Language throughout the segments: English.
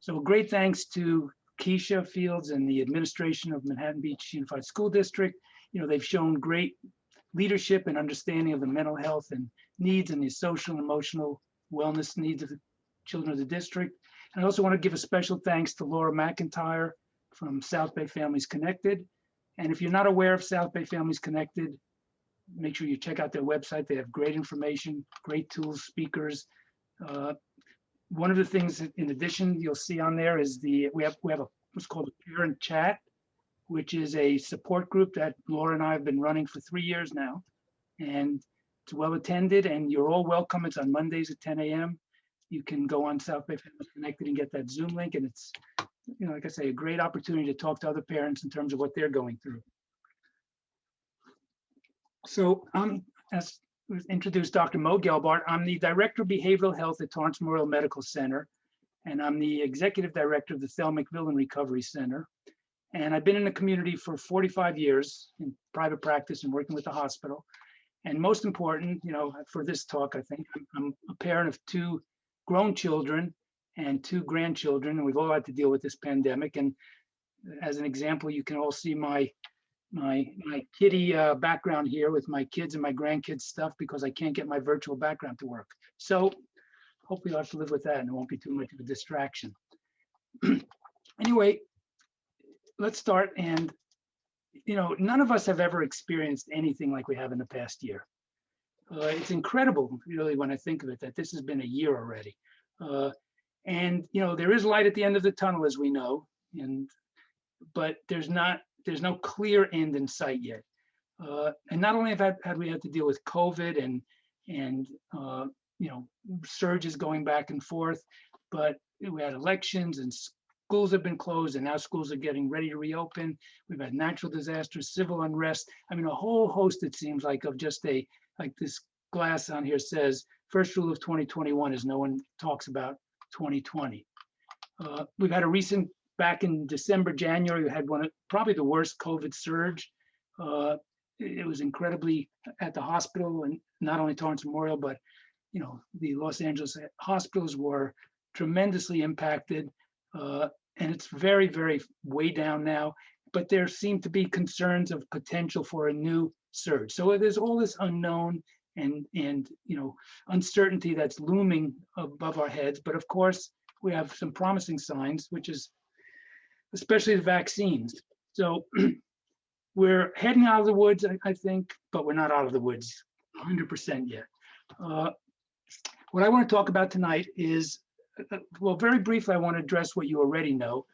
So great thanks to Keisha Fields and the administration of Manhattan Beach Unified School District. They've shown great leadership and understanding of the mental health and needs and the social and emotional wellness needs of the children of the district. And I also want to give a special thanks to Laura McIntyre from South Bay Families Connected. And if you're not aware of South Bay Families Connected, make sure you check out their website. They have great information, great tools, speakers. One of the things that in addition you'll see on there is we have what's called a parent chat, which is a support group that Laura and I have been running for 3 years now. And it's well attended and you're all welcome. It's on Mondays at 10 a.m. You can go on South Bay Families Connected and get that Zoom link. And it's, like I say, a great opportunity to talk to other parents in terms of what they're going through. So as was introduced, Dr. Mo Gelbart. I'm the Director of Behavioral Health at Torrance Memorial Medical Center, and I'm the Executive Director of the Thelma McMillan Recovery Center. And I've been in the community for 45 years in private practice and working with the hospital. And most important, for this talk, I think, I'm a parent of 2 grown children and 2 grandchildren, and we've all had to deal with this pandemic. And as an example, you can all see my kitty background here with my kids and my grandkids stuff because I can't get my virtual background to work. So hopefully I'll have to live with that and it won't be too much of a distraction. Anyway, let's start. And, none of us have ever experienced anything like we have in the past year. It's incredible, really, when I think of it, that this has been a year already. And, there is light at the end of the tunnel, as we know, but there's no clear end in sight yet. And not only have we had to deal with COVID and surges going back and forth, but we had elections and schools have been closed and now schools are getting ready to reopen. We've had natural disasters, civil unrest. I mean, a whole host, it seems like, of just like this glass on here says, first rule of 2021 is no one talks about 2020. We've had a recent, back in December, January, we had probably the worst COVID surge. It was incredibly at the hospital, and not only Torrance Memorial, but the Los Angeles hospitals were tremendously impacted. And it's very, very way down now, but there seem to be concerns of potential for a new surge. So there's all this unknown and uncertainty that's looming above our heads. But of course, we have some promising signs, which is especially the vaccines. So we're heading out of the woods, I think, but we're not out of the woods 100% yet. What I want to talk about tonight is, well, very briefly, I want to address what you already know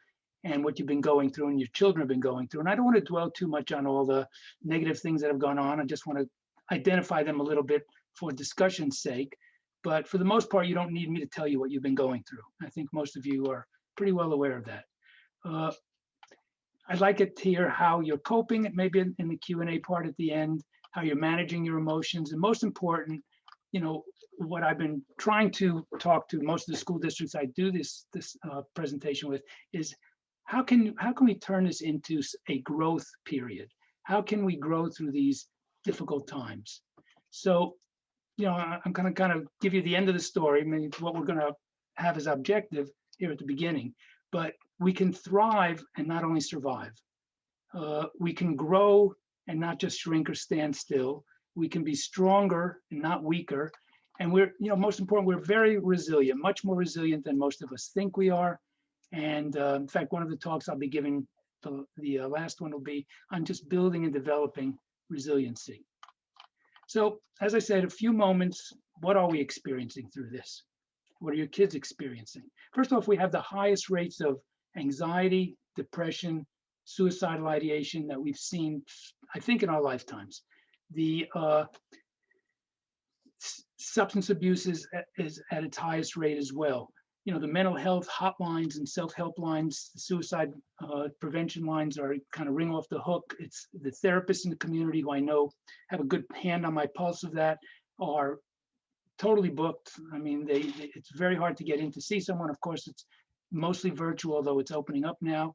and what you've been going through and your children have been going through. And I don't want to dwell too much on all the negative things that have gone on. I just want to identify them a little bit for discussion's sake. But for the most part, you don't need me to tell you what you've been going through. I think most of you are pretty well aware of that. I'd like it to hear how you're coping, maybe in the Q&A part at the end, how you're managing your emotions, and most important, what I've been trying to talk to most of the school districts I do this presentation with is how can we turn this into a growth period? How can we grow through these difficult times? So, I'm going to kind of give you the end of the story. I mean, what we're going to have as objective here at the beginning, but we can thrive and not only survive. We can grow and not just shrink or stand still. We can be stronger and not weaker. And we're, most important, we're very resilient, much more resilient than most of us think we are. And in fact, one of the talks I'll be giving, the last one will be on just building and developing resiliency. So as I said, a few moments, what are we experiencing through this? What are your kids experiencing? First off, we have the highest rates of anxiety, depression, suicidal ideation that we've seen, I think, in our lifetimes. The substance abuse is at its highest rate as well. The mental health hotlines and self-help lines, the suicide prevention lines are kind of ring off the hook. It's the therapists in the community who I know have a good hand on my pulse of that are totally booked. I mean, it's very hard to get in to see someone. Of course, it's mostly virtual, though it's opening up now.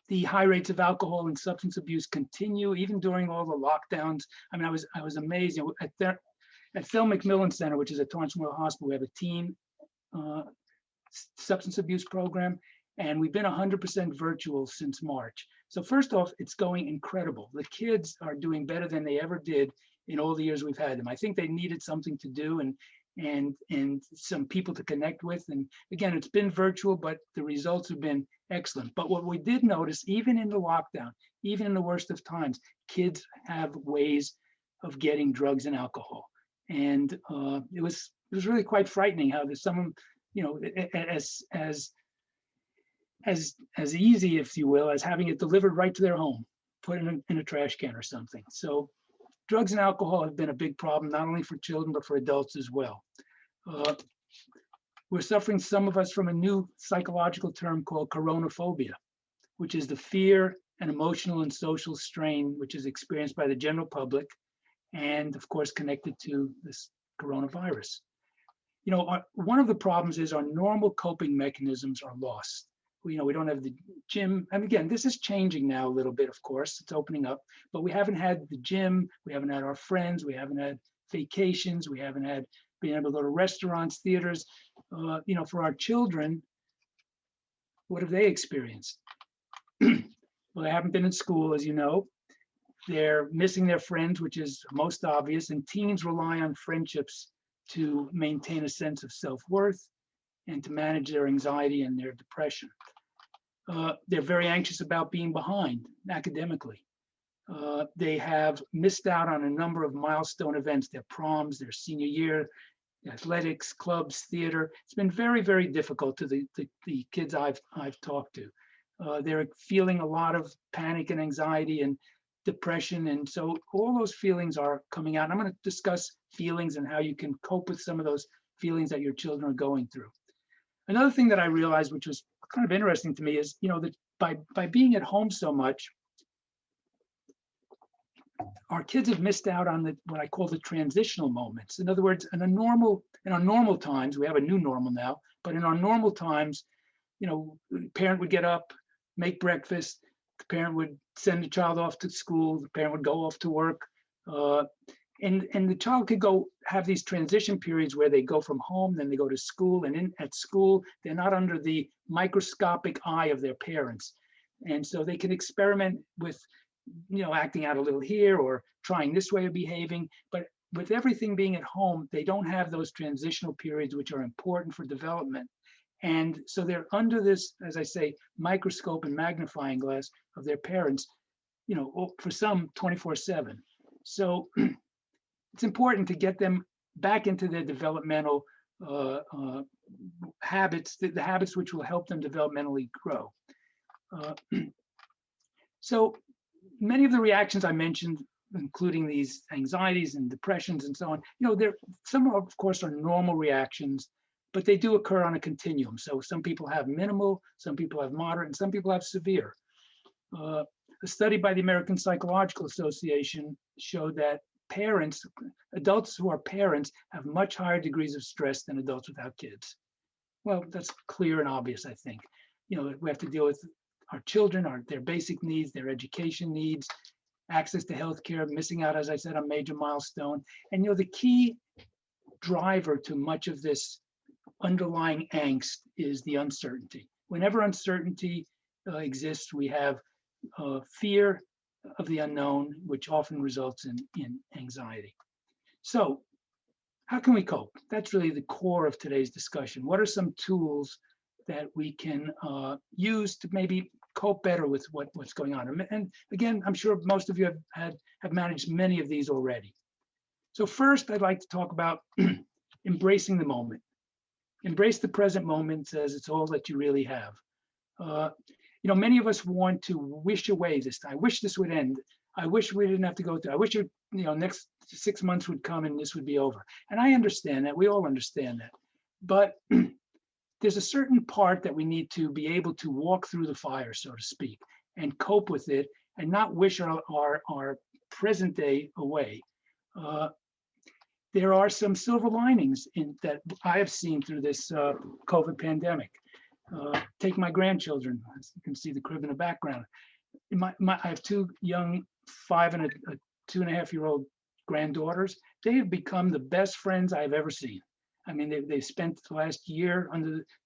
The high rates of alcohol and substance abuse continue even during all the lockdowns. I mean, I was amazed at Thelma McMillan Center, which is at Torrance Memorial Hospital. We have a teen substance abuse program, and we've been 100% virtual since March. So first off, it's going incredible. The kids are doing better than they ever did in all the years we've had them. I think they needed something to do and some people to connect with. And again, it's been virtual, but the results have been excellent. But what we did notice, even in the lockdown, even in the worst of times, kids have ways of getting drugs and alcohol. And it was really quite frightening how there's some, as easy, if you will, as having it delivered right to their home, put in a trash can or something. So drugs and alcohol have been a big problem, not only for children, but for adults as well. We're suffering, some of us, from a new psychological term called coronaphobia, which is the fear and emotional and social strain which is experienced by the general public, and of course connected to this coronavirus. One of the problems is our normal coping mechanisms are lost. We don't have the gym. And again, this is changing now a little bit, of course, it's opening up, but we haven't had the gym, we haven't had our friends, we haven't had vacations, we haven't had being able to go to restaurants, theaters. For our children, what have they experienced? Well, they haven't been in school, as you know. They're missing their friends, which is most obvious, and teens rely on friendships to maintain a sense of self-worth and to manage their anxiety and their depression. They're very anxious about being behind academically. They have missed out on a number of milestone events, their proms, their senior year, athletics, clubs, theater. It's been very, very difficult to the kids I've talked to. They're feeling a lot of panic and anxiety and depression. And so all those feelings are coming out. And I'm going to discuss feelings and how you can cope with some of those feelings that your children are going through. Another thing that I realized, which was kind of interesting to me, is that by being at home so much, our kids have missed out on what I call the transitional moments. In other words, in our normal times, we have a new normal now, but in our normal times, the parent would get up, make breakfast, the parent would send the child off to school, the parent would go off to work, and the child could go have these transition periods where they go from home, then they go to school, and at school, they're not under the microscopic eye of their parents. And so they can experiment with, acting out a little here or trying this way of behaving. But with everything being at home, they don't have those transitional periods, which are important for development. And so they're under this, as I say, microscope and magnifying glass of their parents, for some 24/7. So it's important to get them back into their developmental habits, the habits which will help them developmentally grow. So many of the reactions I mentioned, including these anxieties and depressions and so on, some of course are normal reactions, but they do occur on a continuum. So some people have minimal, some people have moderate, and some people have severe. A study by the American Psychological Association showed that adults who are parents, have much higher degrees of stress than adults without kids. Well, that's clear and obvious, I think. We have to deal with our children, their basic needs, their education needs, access to healthcare, missing out, as I said, on major milestone. And the key driver to much of this underlying angst is the uncertainty. Whenever uncertainty exists, we have fear of the unknown, which often results in anxiety. So how can we cope? That's really the core of today's discussion. What are some tools that we can use to maybe cope better with what's going on? And again, I'm sure most of you have managed many of these already. So first, I'd like to talk about embracing the moment. Embrace the present moment, as it's all that you really have. Many of us want to wish away this time. I wish this would end. I wish we didn't have to go through. I wish next 6 months would come and this would be over. And I understand that. We all understand that. But there's a certain part that we need to be able to walk through the fire, so to speak, and cope with it, and not wish our present day away. There are some silver linings that I have seen through this COVID pandemic. Take my grandchildren, as you can see the crib in the background. I have two young 5 and a 2.5-year-old granddaughters. They have become the best friends I've ever seen. I mean, they've spent the last year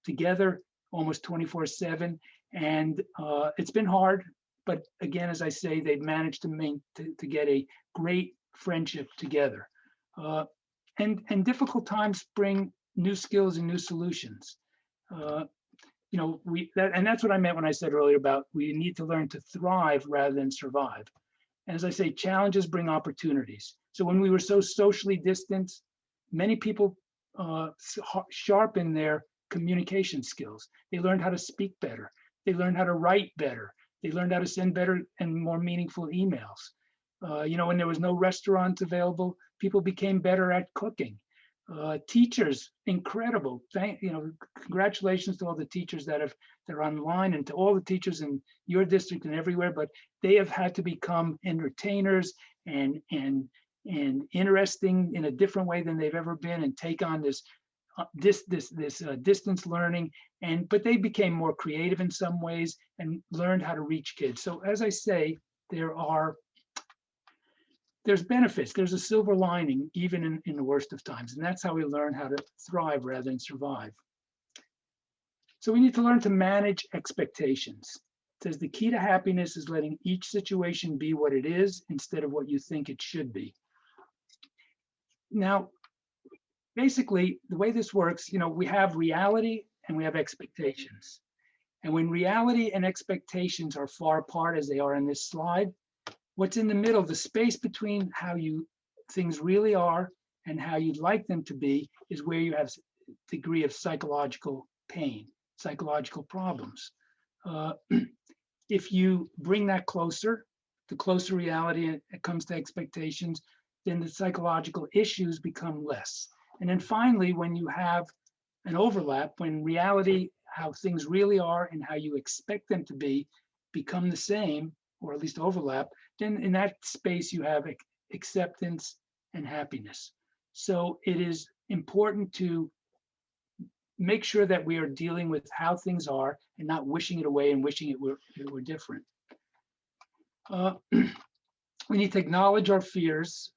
together almost 24/7, and it's been hard. But again, as I say, they've managed to get a great friendship together. Uh, and difficult times bring new skills and new solutions. Uh, and that's what I meant when I said earlier about we need to learn to thrive rather than survive. And as I say, challenges bring opportunities. So when we were so socially distant, many people sharpen their communication skills. They learned how to speak better. They learned how to write better. They learned how to send better and more meaningful emails. When there was no restaurants available, people became better at cooking. Teachers, incredible. Congratulations to all the teachers that are online, and to all the teachers in your district and everywhere, but they have had to become entertainers and interesting in a different way than they've ever been, and take on this distance learning. But they became more creative in some ways and learned how to reach kids. So as I say, there's benefits. There's a silver lining even in the worst of times, and that's how we learn how to thrive rather than survive. So we need to learn to manage expectations. It says the key to happiness is letting each situation be what it is instead of what you think it should be. Now, basically, the way this works, we have reality and we have expectations. And when reality and expectations are far apart, as they are in this slide, what's in the middle, the space between how things really are and how you'd like them to be, is where you have a degree of psychological pain, psychological problems. If you bring that closer, the closer reality it comes to expectations, then the psychological issues become less. And then finally, when you have an overlap, when reality, how things really are and how you expect them to be, become the same, or at least overlap, then in that space you have acceptance and happiness. So it is important to make sure that we are dealing with how things are and not wishing it away and wishing it were different. We need to acknowledge our fears,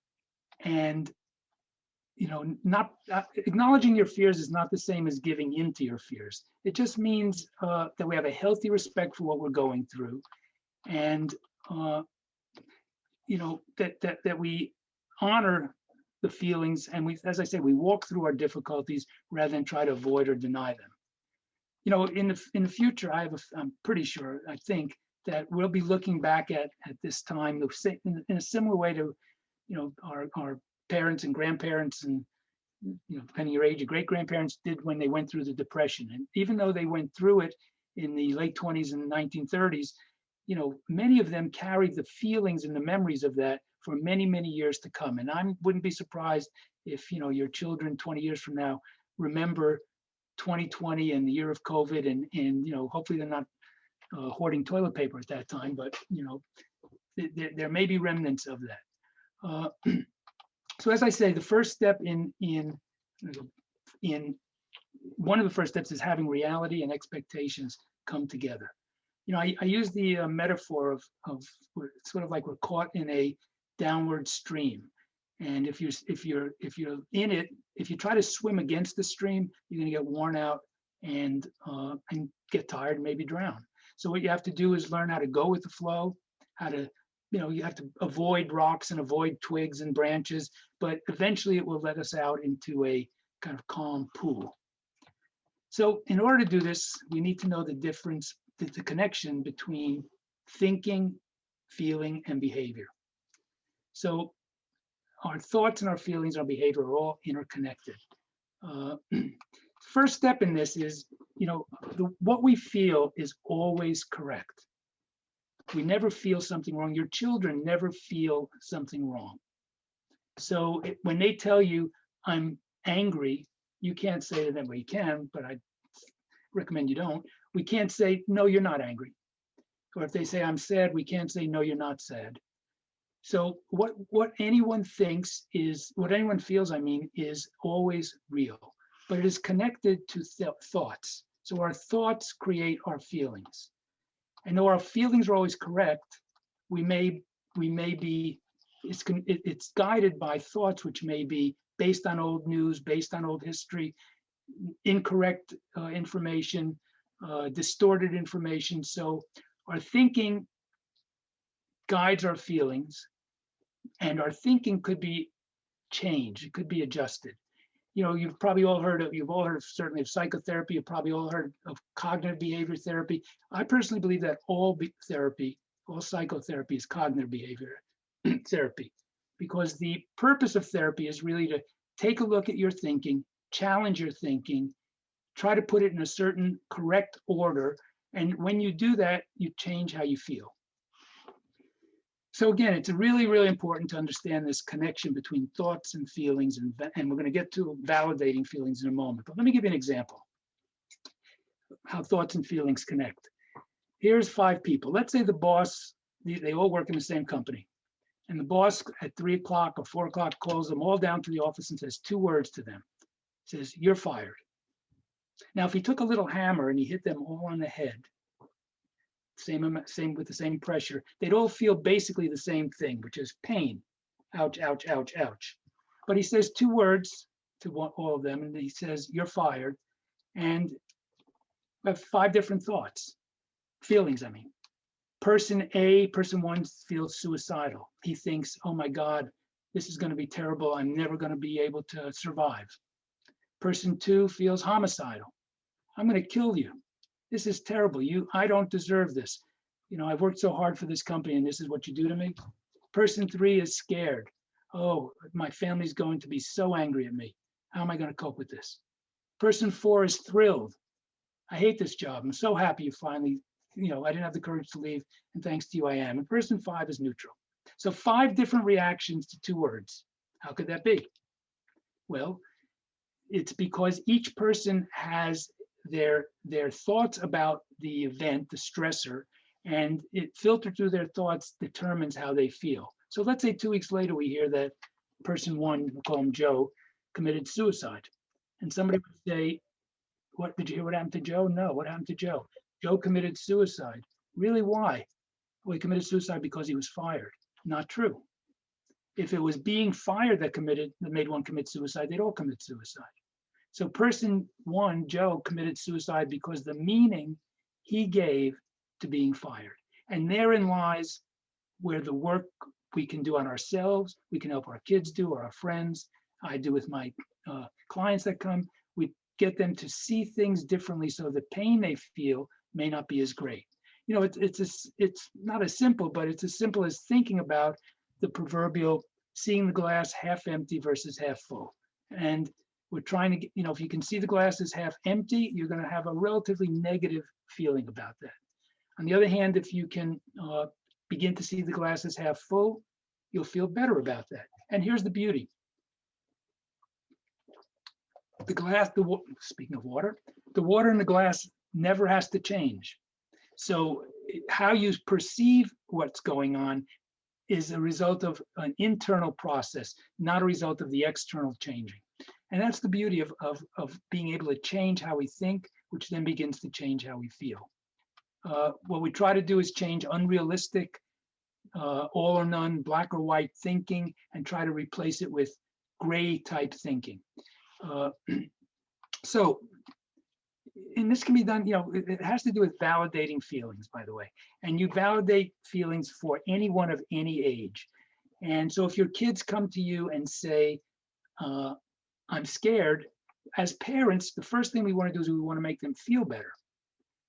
and not acknowledging your fears is not the same as giving in to your fears. It just means that we have a healthy respect for what we're going through, and that we honor the feelings, and as I say, we walk through our difficulties rather than try to avoid or deny them. In the future, I'm pretty sure, I think that we'll be looking back at this time in a similar way to our parents and grandparents, and depending on your age, your great grandparents did when they went through the Depression. And even though they went through it in the late 20s and 1930s, many of them carried the feelings and the memories of that for many, many years to come. And I wouldn't be surprised if your children 20 years from now remember 2020 and the year of COVID, and hopefully they're not hoarding toilet paper at that time, but there may be remnants of that. So as I say, the first step in one of the first steps is having reality and expectations come together. I use the metaphor of sort of like we're caught in a downward stream, and if you're in it, if you try to swim against the stream, you're going to get worn out and get tired and maybe drown. So what you have to do is learn how to go with the flow, how to you have to avoid rocks and avoid twigs and branches, but eventually it will let us out into a kind of calm pool. So in order to do this, we need to know the difference, the connection between thinking, feeling, and behavior. So our thoughts and our feelings, our behavior are all interconnected. First step in this is, what we feel is always correct. We never feel something wrong. Your children never feel something wrong. So when they tell you, I'm angry, you can't say to them, well, you can, but I recommend you don't. We can't say, no, you're not angry. Or if they say, I'm sad, we can't say, no, you're not sad. So what anyone thinks is, what anyone feels, is always real, but it is connected to thoughts. So our thoughts create our feelings. And though our feelings are always correct, we may be, it's guided by thoughts which may be based on old news, based on old history, incorrect information, distorted information. So our thinking guides our feelings, and our thinking could be changed. It could be adjusted. You know, you've all heard certainly of psychotherapy. You've probably all heard of cognitive behavior therapy. I personally believe that all therapy, all psychotherapy is cognitive behavior therapy, because the purpose of therapy is really to take a look at your thinking, challenge your thinking, try to put it in a certain correct order. And when you do that, you change how you feel. So again, it's really, really important to understand this connection between thoughts and feelings, and we're going to get to validating feelings in a moment. But let me give you an example how thoughts and feelings connect. Here's 5 people. Let's say the boss, they all work in the same company. And the boss at 3 o'clock or 4 o'clock calls them all down to the office and says 2 words to them. Says, "You're fired." Now, if he took a little hammer and he hit them all on the head, same with the same pressure, they'd all feel basically the same thing, which is pain. Ouch, ouch, ouch, ouch. But he says 2 words to all of them, and he says, "You're fired." And we have 5 different thoughts, feelings, I mean. Person A, person 1 feels suicidal. He thinks, "Oh my God, this is going to be terrible. I'm never going to be able to survive." Person 2 feels homicidal. "I'm going to kill you. This is terrible. I don't deserve this. You know, I've worked so hard for this company and this is what you do to me." Person 3 is scared. "Oh, my family's going to be so angry at me. How am I going to cope with this?" Person 4 is thrilled. "I hate this job. I'm so happy you finally, I didn't have the courage to leave, and thanks to you, I am." And person 5 is neutral. So 5 different reactions to 2 words. How could that be? Well, it's because each person has their thoughts about the event, the stressor, and it filtered through their thoughts determines how they feel. So let's say 2 weeks later, we hear that person 1, we'll call him Joe, committed suicide. And somebody would say, "What, did you hear what happened to Joe?" "No, what happened to Joe?" "Joe committed suicide." "Really, why?" "Well, he committed suicide because he was fired." Not true. If it was being fired that made one commit suicide, they'd all commit suicide. So person 1, Joe, committed suicide because the meaning he gave to being fired. And therein lies where the work we can do on ourselves, we can help our kids do, or our friends, I do with my clients that come, we get them to see things differently so the pain they feel may not be as great. You know, it's not as simple, but it's as simple as thinking about the proverbial seeing the glass half empty versus half full. And we're trying to get, if you can see the glass as half empty, you're going to have a relatively negative feeling about that. On the other hand, if you can begin to see the glass as half full, you'll feel better about that. And here's the beauty. The glass, speaking of water, the water in the glass never has to change. So how you perceive what's going on is a result of an internal process, not a result of the external changing. And that's the beauty of being able to change how we think, which then begins to change how we feel. What we try to do is change unrealistic, all or none, black or white thinking, and try to replace it with gray type thinking. And this can be done, it has to do with validating feelings, by the way. And you validate feelings for anyone of any age. And so if your kids come to you and say, "I'm scared," as parents, the first thing we want to do is we want to make them feel better.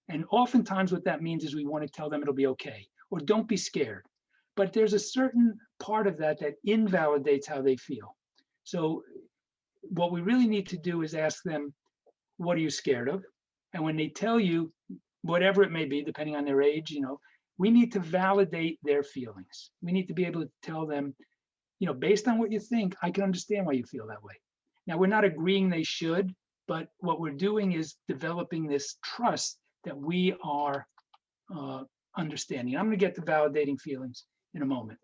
And oftentimes what that means is we want to tell them it'll be okay, or don't be scared. But there's a certain part of that invalidates how they feel. So what we really need to do is ask them, "What are you scared of?" And when they tell you, whatever it may be, depending on their age, we need to validate their feelings. We need to be able to tell them, based on what you think, I can understand why you feel that way. Now, we're not agreeing they should, but what we're doing is developing this trust that we are understanding. I'm going to get to validating feelings in a moment.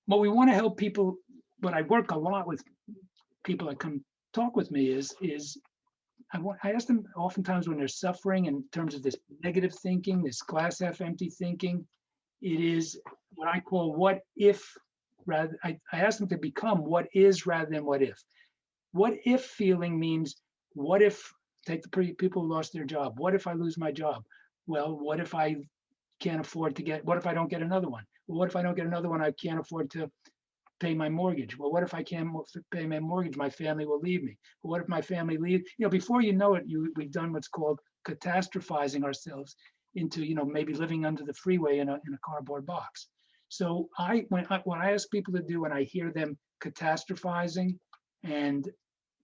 What we want to help people, but I work a lot with people that come talk with me is I ask them oftentimes when they're suffering in terms of this negative thinking, this glass half empty thinking, it is what I call what if I ask them to become what is rather than what if. What if feeling means, what if, take the people who lost their job, what if I lose my job? Well, what if I can't afford to get, what if I don't get another one? Well, what if I don't get another one? I can't afford to pay my mortgage. Well, what if I can't pay my mortgage? My family will leave me. Well, what if my family leave? Before you know it, we've done what's called catastrophizing ourselves into, maybe living under the freeway in a cardboard box. So when I ask people to do, when I hear them catastrophizing and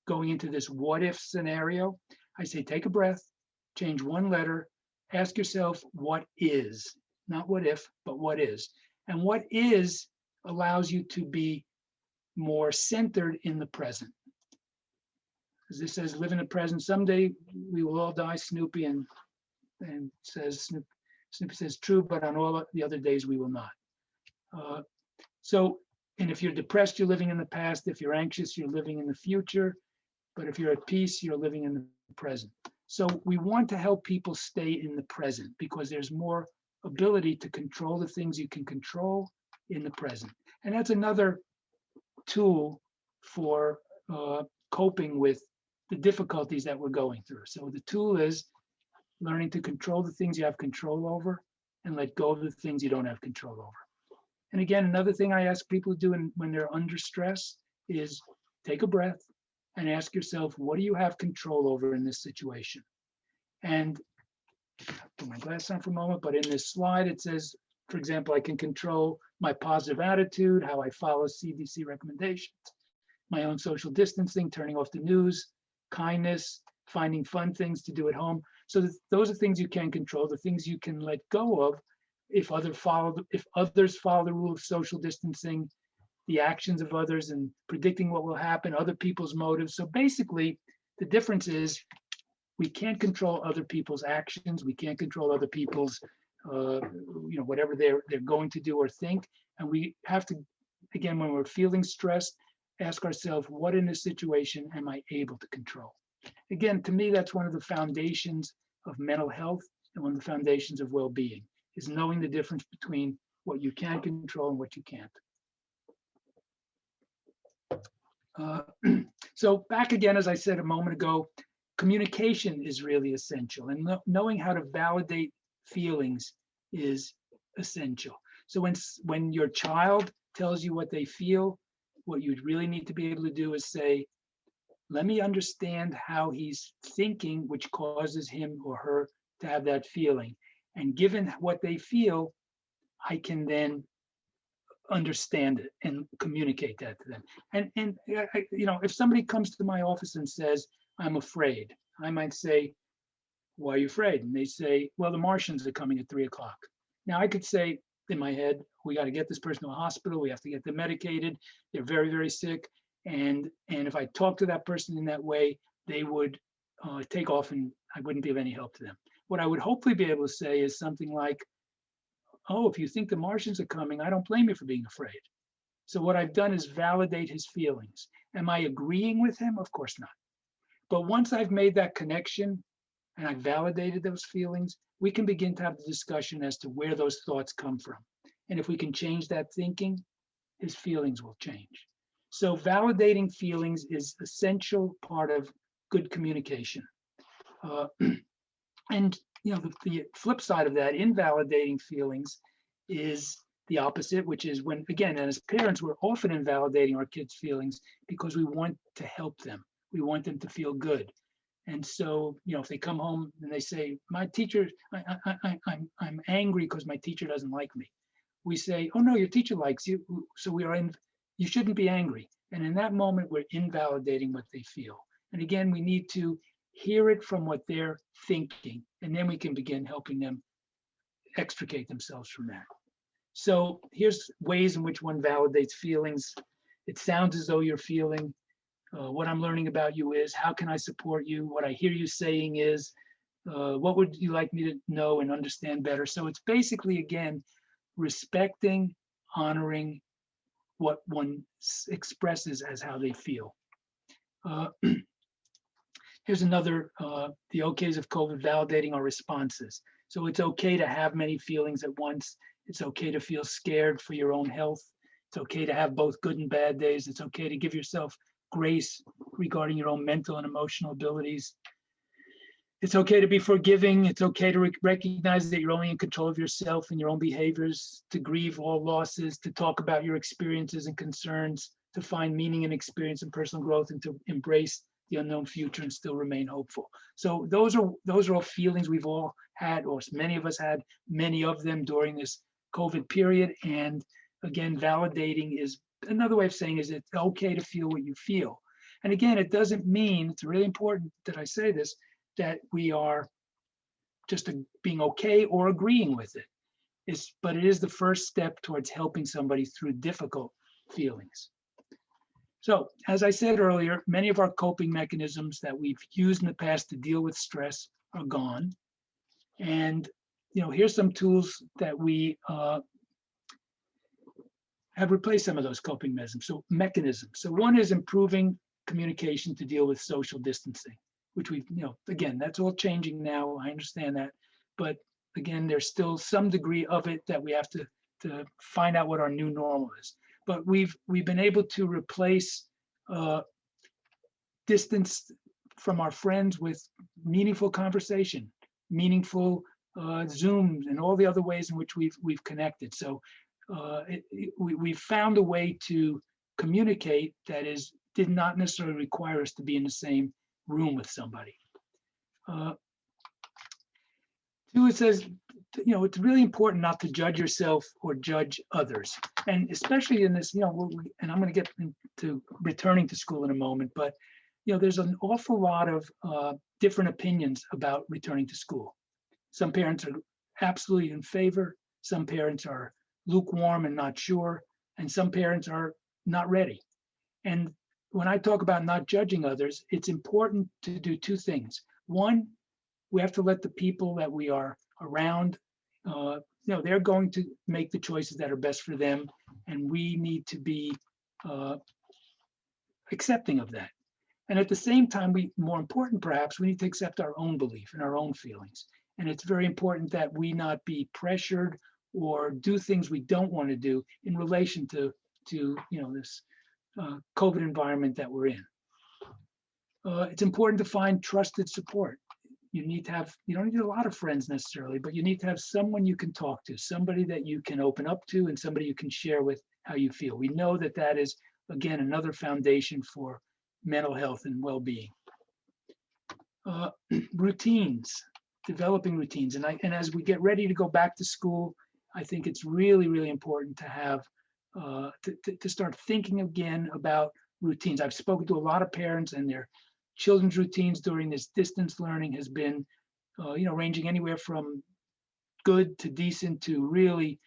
going into this what if scenario, I say, take a breath, change one letter, ask yourself what is, not what if, but what is. And what is allows you to be more centered in the present. As this says, live in the present. Someday we will all die, Snoopy, and says, Snoopy says, true, but on all the other days we will not. And if you're depressed, you're living in the past. If you're anxious, you're living in the future. But if you're at peace, you're living in the present. So we want to help people stay in the present because there's more ability to control the things you can control in the present. And that's another tool for coping with the difficulties that we're going through. So the tool is learning to control the things you have control over and let go of the things you don't have control over. And again, another thing I ask people to do when they're under stress is take a breath and ask yourself, what do you have control over in this situation? And put my glass on for a moment, but in this slide, it says, for example, I can control my positive attitude, how I follow CDC recommendations, my own social distancing, turning off the news, kindness, finding fun things to do at home. So those are things you can control, the things you can let go of if others follow the rule of social distancing, the actions of others and predicting what will happen, other people's motives. So basically, the difference is we can't control other people's actions. We can't control other people's, whatever they're going to do or think. And we have to, again, when we're feeling stressed, ask ourselves, what in this situation am I able to control? Again, to me, that's one of the foundations of mental health and one of the foundations of well-being, is knowing the difference between what you can control and what you can't. So back again, as I said a moment ago, communication is really essential, and knowing how to validate feelings is essential. So when your child tells you what they feel, what you really need to be able to do is say, let me understand how he's thinking, which causes him or her to have that feeling. And given what they feel, I can then understand it and communicate that to them. And if somebody comes to my office and says, I'm afraid, I might say, why are you afraid? And they say, well, the Martians are coming at 3 o'clock. Now I could say in my head, we got to get this person to a hospital. We have to get them medicated. They're very, very sick. And if I talk to that person in that way, they would take off and I wouldn't be of any help to them. What I would hopefully be able to say is something like, oh, if you think the Martians are coming, I don't blame you for being afraid. So what I've done is validate his feelings. Am I agreeing with him? Of course not. But once I've made that connection and I've validated those feelings, we can begin to have the discussion as to where those thoughts come from. And if we can change that thinking, his feelings will change. So validating feelings is an essential part of good communication. And the flip side of that, invalidating feelings, is the opposite, which is when, again, as parents, we're often invalidating our kids' feelings because we want to help them. We want them to feel good. And so, if they come home and they say, my teacher, I'm angry because my teacher doesn't like me. We say, oh no, your teacher likes you. So you shouldn't be angry. And in that moment, we're invalidating what they feel. And again, we need to hear it from what they're thinking, and then we can begin helping them extricate themselves from that. So here's ways in which one validates feelings. It sounds as though you're feeling, what I'm learning about you is, how can I support you? What I hear you saying is, what would you like me to know and understand better? So it's basically, again, respecting, honoring what one expresses as how they feel. Here's another, the okays of COVID, validating our responses. So it's okay to have many feelings at once. It's okay to feel scared for your own health. It's okay to have both good and bad days. It's okay to give yourself grace regarding your own mental and emotional abilities. It's okay to be forgiving. It's okay to recognize that you're only in control of yourself and your own behaviors, to grieve all losses, to talk about your experiences and concerns, to find meaning and experience and personal growth, and to embrace the unknown future and still remain hopeful. So those are all feelings we've all had, or many of us had many of them during this COVID period. And again, validating is another way of saying is it's okay to feel what you feel. And again, it doesn't mean, it's really important that I say this, that we are just being okay or agreeing with it. But it is the first step towards helping somebody through difficult feelings. So, as I said earlier, many of our coping mechanisms that we've used in the past to deal with stress are gone. And here's some tools that we have replaced some of those coping mechanisms. So one is improving communication to deal with social distancing, which we've, again, that's all changing now. I understand that. But again, there's still some degree of it that we have to find out what our new normal is. But we've been able to replace distance from our friends with meaningful conversation, meaningful Zooms, and all the other ways in which we've connected. So we've found a way to communicate that did not necessarily require us to be in the same room with somebody. Two, it says, it's really important not to judge yourself or judge others. And especially in this, and I'm going to get into returning to school in a moment, but, there's an awful lot of different opinions about returning to school. Some parents are absolutely in favor. Some parents are lukewarm and not sure. And some parents are not ready. And when I talk about not judging others, it's important to do two things. One, we have to let the people that we are around, they're going to make the choices that are best for them. And we need to be accepting of that. And at the same time, more important perhaps, we need to accept our own belief and our own feelings. And it's very important that we not be pressured or do things we don't want to do in relation to this COVID environment that we're in. It's important to find trusted support. You don't need a lot of friends necessarily, but you need to have someone you can talk to, somebody that you can open up to, and somebody you can share with how you feel. We know that is, again, another foundation for mental health and well-being. Routines, developing routines. And as we get ready to go back to school, I think it's really, really important to have, to start thinking again about routines. I've spoken to a lot of parents, and their children's routines during this distance learning has been, ranging anywhere from good to decent to really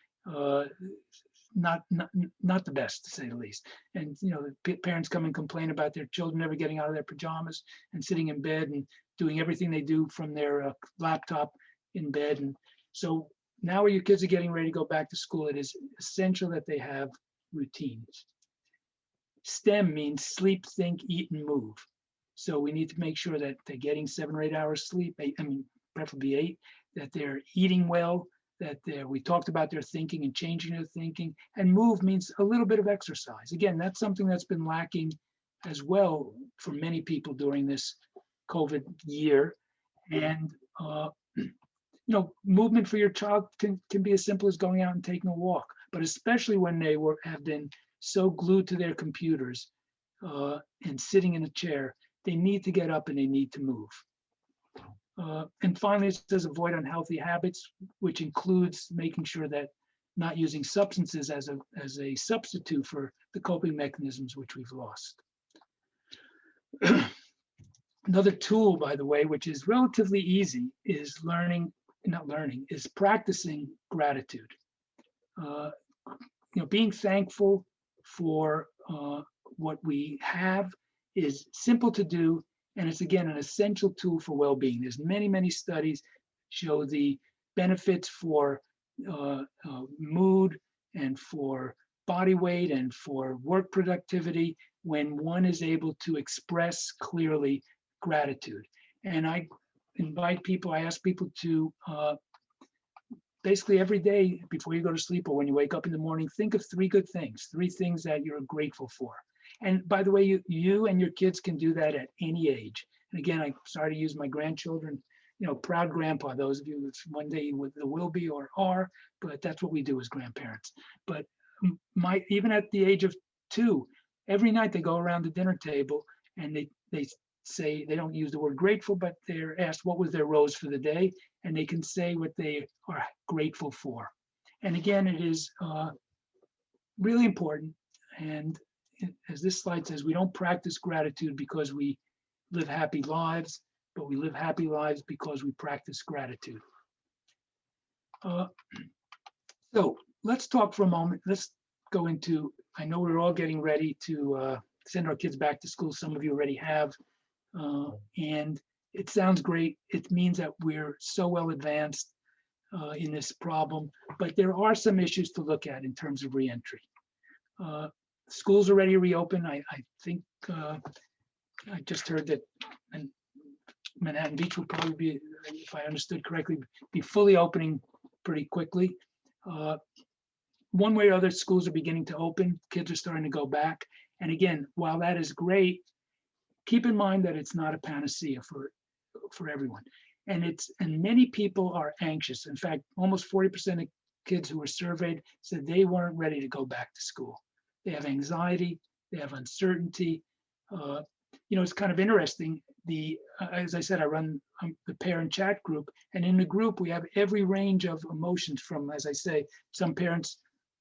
not the best, to say the least. And the parents come and complain about their children never getting out of their pajamas and sitting in bed and doing everything they do from their laptop in bed. And so now when your kids are getting ready to go back to school, it is essential that they have routines. STEM means sleep, think, eat, and move. So we need to make sure that they're getting 7 or 8 hours sleep, preferably 8, that they're eating well, that we talked about their thinking and changing their thinking. And move means a little bit of exercise. Again, that's something that's been lacking as well for many people during this COVID year. And movement for your child can be as simple as going out and taking a walk, but especially when they have been so glued to their computers and sitting in a chair, they need to get up and they need to move. And finally, it says avoid unhealthy habits, which includes making sure that not using substances as a substitute for the coping mechanisms which we've lost. Another tool, by the way, which is relatively easy, is practicing gratitude. Being thankful for what we have is simple to do, and it's, again, an essential tool for well-being. There's many, many studies show the benefits for mood and for body weight and for work productivity when one is able to express clearly gratitude. And I ask people to basically every day before you go to sleep or when you wake up in the morning, think of 3 good things that you're grateful for. And by the way, you and your kids can do that at any age. And again, I'm sorry to use my grandchildren, proud grandpa, those of you that one day will be or are, but that's what we do as grandparents. But even at the age of 2, every night they go around the dinner table and they say, they don't use the word grateful, but they're asked what was their rose for the day, and they can say what they are grateful for. And again, it is really important. And as this slide says, we don't practice gratitude because we live happy lives, but we live happy lives because we practice gratitude. So let's talk for a moment. Let's go into, I know we're all getting ready to send our kids back to school. Some of you already have. And it sounds great. It means that we're so well advanced in this problem, but there are some issues to look at in terms of reentry. Schools already reopened. I think I just heard that Manhattan Beach will probably be, if I understood correctly, be fully opening pretty quickly. One way or other, schools are beginning to open. Kids are starting to go back. And again, while that is great, keep in mind that it's not a panacea for everyone. And many people are anxious. In fact, almost 40% of kids who were surveyed said they weren't ready to go back to school. They have anxiety, they have uncertainty. It's kind of interesting. As I said, I run the parent chat group, and in the group we have every range of emotions from, as I say, some parents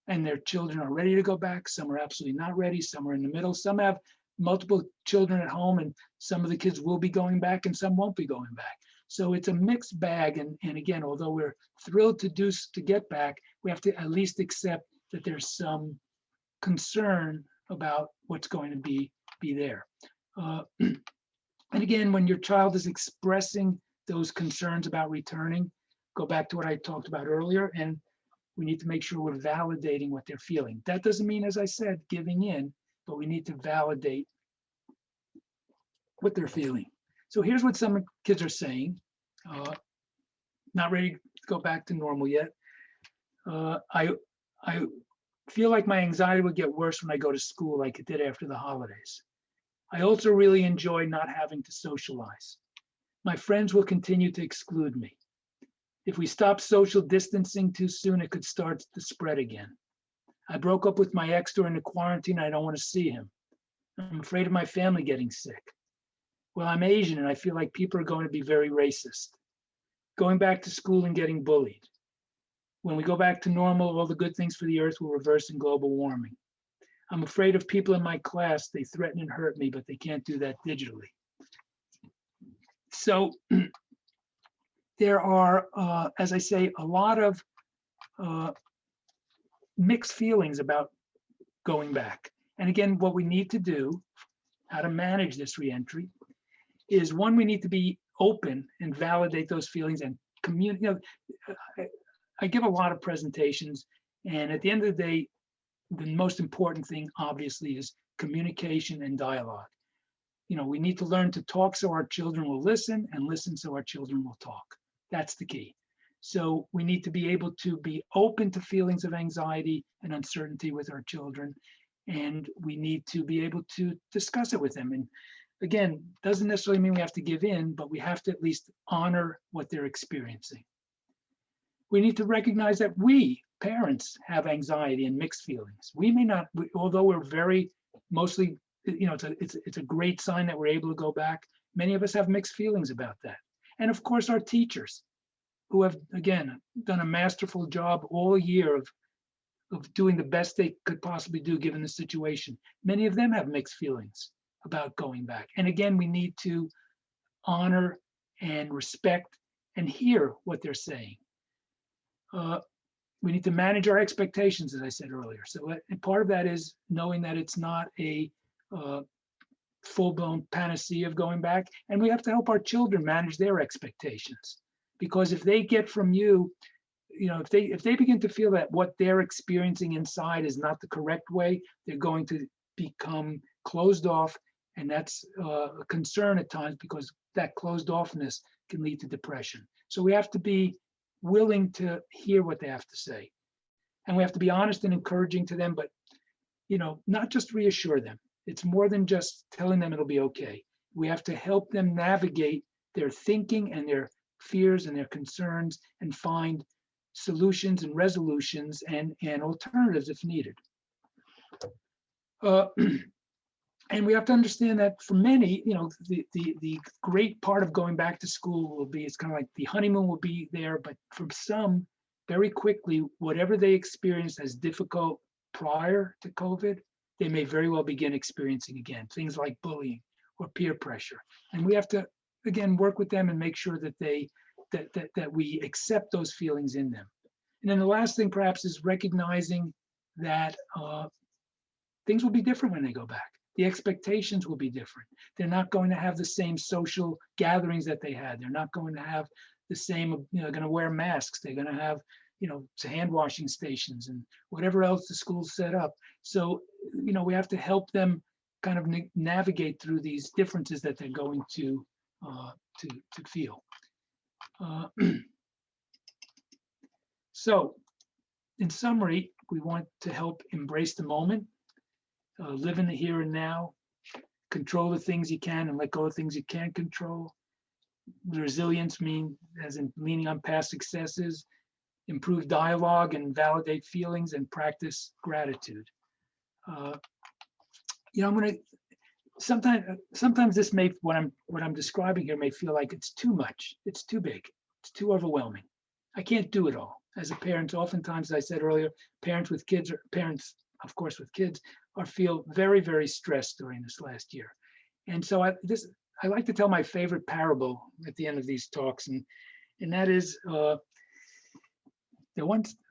and their children are ready to go back, some are absolutely not ready, some are in the middle, some have multiple children at home, and some of the kids will be going back and some won't be going back. So it's a mixed bag. And again, although we're thrilled to get back, we have to at least accept that there's some concern about what's going to be there. And again, when your child is expressing those concerns about returning, go back to what I talked about earlier, and we need to make sure we're validating what they're feeling. That doesn't mean, as I said, giving in, but we need to validate what they're feeling. So here's what some kids are saying. Not ready to go back to normal yet. I feel like my anxiety would get worse when I go to school like it did after the holidays. I also really enjoy not having to socialize. My friends will continue to exclude me. If we stop social distancing too soon, it could start to spread again. I broke up with my ex during the quarantine. I don't want to see him. I'm afraid of my family getting sick. Well, I'm Asian and I feel like people are going to be very racist. Going back to school and getting bullied. When we go back to normal, all the good things for the earth will reverse in global warming. I'm afraid of people in my class. They threaten and hurt me, but they can't do that digitally. So there are, as I say, a lot of mixed feelings about going back. And again, what we need to do, how to manage this reentry, is one, we need to be open and validate those feelings and communicate. I give a lot of presentations, and at the end of the day, the most important thing, obviously, is communication and dialogue. We need to learn to talk so our children will listen, and listen so our children will talk. That's the key. So we need to be able to be open to feelings of anxiety and uncertainty with our children, and we need to be able to discuss it with them. And again, doesn't necessarily mean we have to give in, but we have to at least honor what they're experiencing. We need to recognize that we, parents, have anxiety and mixed feelings. We may not, although we're very, mostly, it's a great sign that we're able to go back. Many of us have mixed feelings about that. And of course, our teachers, who have, again, done a masterful job all year of doing the best they could possibly do given the situation. Many of them have mixed feelings about going back. And again, we need to honor and respect and hear what they're saying. We need to manage our expectations, as I said earlier. So part of that is knowing that it's not a full-blown panacea of going back, and we have to help our children manage their expectations. Because if they get from you, if they begin to feel that what they're experiencing inside is not the correct way, they're going to become closed off, and that's a concern at times because that closed offness can lead to depression. So we have to be willing to hear what they have to say. And we have to be honest and encouraging to them, but not just reassure them. It's more than just telling them it'll be okay. We have to help them navigate their thinking and their fears and their concerns and find solutions and resolutions and alternatives if needed. And we have to understand that for many, the great part of going back to school will be, it's kind of like the honeymoon will be there, but for some, very quickly, whatever they experienced as difficult prior to COVID, they may very well begin experiencing again, things like bullying or peer pressure. And we have to, again, work with them and make sure that that we accept those feelings in them. And then the last thing perhaps is recognizing that things will be different when they go back. The expectations will be different. They're not going to have the same social gatherings that they had. They're not going to have the same, going to wear masks. They're going to have, hand washing stations and whatever else the school's set up. So, we have to help them kind of navigate through these differences that they're going to feel. So, in summary, we want to help embrace the moment, live in the here and now, control the things you can and let go of things you can't control. Resilience as in leaning on past successes, improve dialogue and validate feelings, and practice gratitude. Sometimes this may, what I'm describing here may feel like it's too much, it's too big, it's too overwhelming. I can't do it all. As a parent, oftentimes, as I said earlier, parents, of course, with kids, feel very, very stressed during this last year. And so I like to tell my favorite parable at the end of these talks, and that is that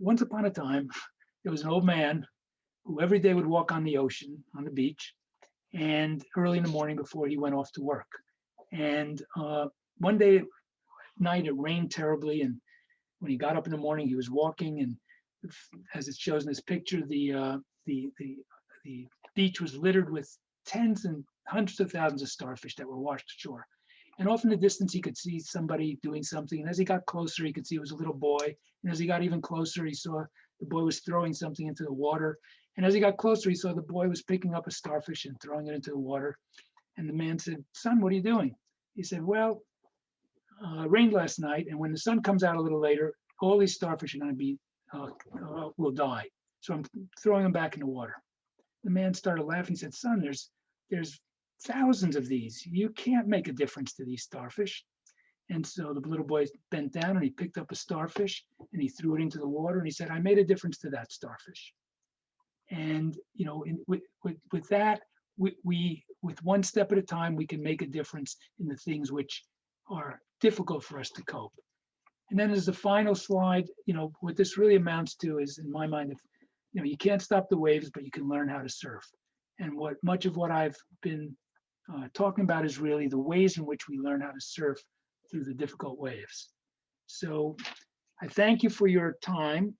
once upon a time, there was an old man who every day would walk on the ocean, on the beach, and early in the morning before he went off to work. And one day at night, it rained terribly, and when he got up in the morning, he was walking, and as it shows in this picture, the beach was littered with tens and hundreds of thousands of starfish that were washed ashore. And off in the distance, he could see somebody doing something. And as he got closer, he could see it was a little boy. And as he got even closer, he saw the boy was throwing something into the water. And as he got closer, he saw the boy was picking up a starfish and throwing it into the water. And the man said, "Son, what are you doing?" He said, "Well, it rained last night. And when the sun comes out a little later, all these starfish are going to be, will die. So I'm throwing them back in the water." The man started laughing. He said, "Son, there's thousands of these. You can't make a difference to these starfish." And so the little boy bent down and he picked up a starfish and he threw it into the water and he said, "I made a difference to that starfish." And with that, we with one step at a time, we can make a difference in the things which are difficult for us to cope. And then as the final slide, what this really amounts to is, in my mind, if you can't stop the waves, but you can learn how to surf. And much of what I've been talking about is really the ways in which we learn how to surf through the difficult waves. So I thank you for your time.